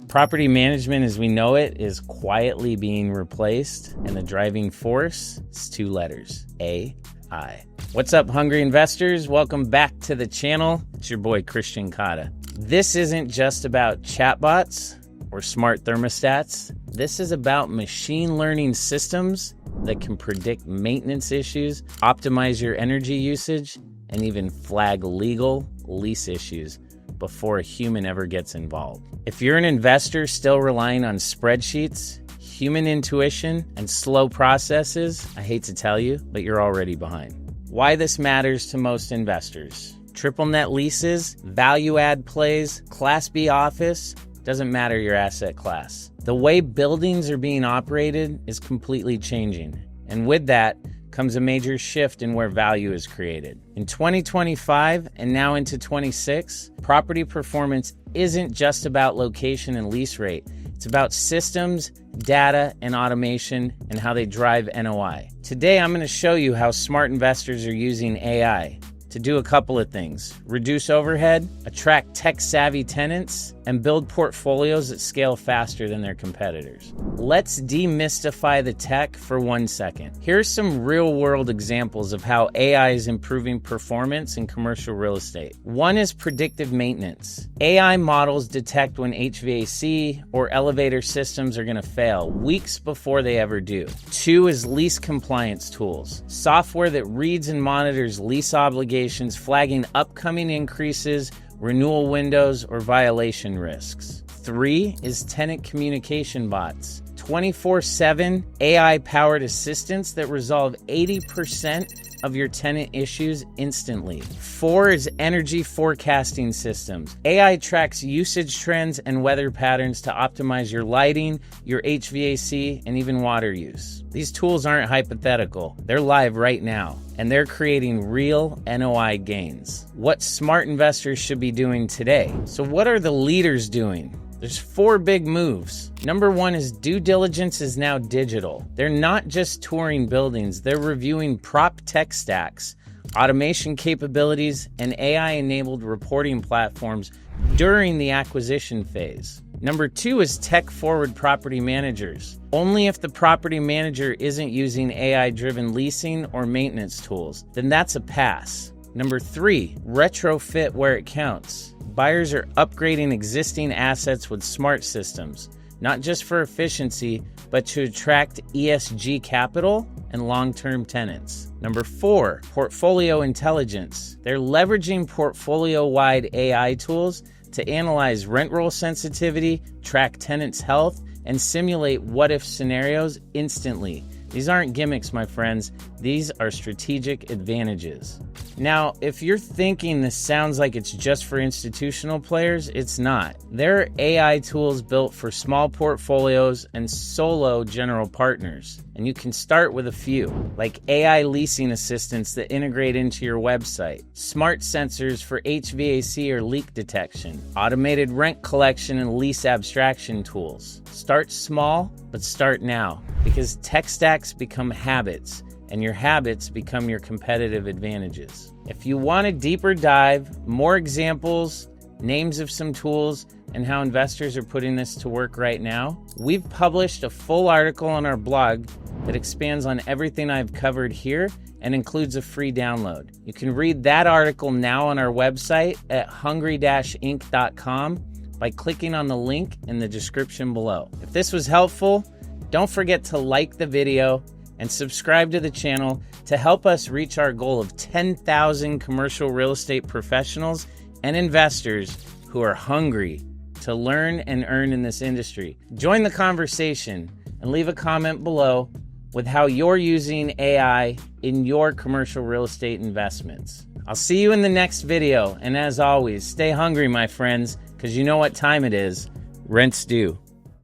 Property management as we know it is quietly being replaced, and the driving force is two letters, AI. What's up, hungry investors? Welcome back to the channel. It's your boy, Kristian Cotta. This isn't just about chatbots or smart thermostats. This is about machine learning systems that can predict maintenance issues, optimize your energy usage, and even flag legal lease issues before a human ever gets involved. If you're an investor still relying on spreadsheets, human intuition, and slow processes, I hate to tell you, but you're already behind. Why this matters to most investors. Triple net leases, value add plays, Class B office, doesn't matter your asset class. The way buildings are being operated is completely changing. And with that comes a major shift in where value is created. In 2025 and now into 26, property performance isn't just about location and lease rate. It's about systems, data, and automation, and how they drive NOI. Today, I'm going to show you how smart investors are using AI to do a couple of things: reduce overhead, attract tech-savvy tenants, and build portfolios that scale faster than their competitors. Let's demystify the tech for 1 second. Here's some real-world examples of how AI is improving performance in commercial real estate. One is predictive maintenance. AI models detect when HVAC or elevator systems are going to fail weeks before they ever do. Two is lease compliance tools. Software that reads and monitors lease obligations, flagging upcoming increases, renewal windows, or violation risks. Three is tenant communication bots. 24/7 AI-powered assistants that resolve 80% of your tenant issues instantly. Four is energy forecasting systems. AI tracks usage trends and weather patterns to optimize your lighting, your HVAC, and even water use. These tools aren't hypothetical. They're live right now, and they're creating real NOI gains. What smart investors should be doing today. So what are the leaders doing? There's four big moves. Number one is due diligence is now digital. They're not just touring buildings, they're reviewing prop tech stacks, automation capabilities, and AI-enabled reporting platforms during the acquisition phase. Number two is tech-forward property managers. Only if the property manager isn't using AI-driven leasing or maintenance tools, then that's a pass. Number three, retrofit where it counts. Buyers are upgrading existing assets with smart systems, not just for efficiency, but to attract ESG capital and long-term tenants. Number four, portfolio intelligence. They're leveraging portfolio-wide AI tools to analyze rent roll sensitivity, track tenants' health, and simulate what-if scenarios instantly. These aren't gimmicks, my friends. These are strategic advantages. Now, if you're thinking this sounds like it's just for institutional players, it's not. There are AI tools built for small portfolios and solo general partners. And you can start with a few, like AI leasing assistants that integrate into your website, smart sensors for HVAC or leak detection, automated rent collection and lease abstraction tools. Start small, but start now, because tech stacks become habits, and your habits become your competitive advantages. If you want a deeper dive, more examples, names of some tools, and how investors are putting this to work right now, we've published a full article on our blog that expands on everything I've covered here and includes a free download. You can read that article now on our website at hungry-inc.com by clicking on the link in the description below. If this was helpful, don't forget to like the video and subscribe to the channel to help us reach our goal of 10,000 commercial real estate professionals and investors who are hungry to learn and earn in this industry. Join the conversation and leave a comment below with how you're using AI in your commercial real estate investments. I'll see you in the next video, and as always, stay hungry, my friends, because you know what time it is. Rent's due.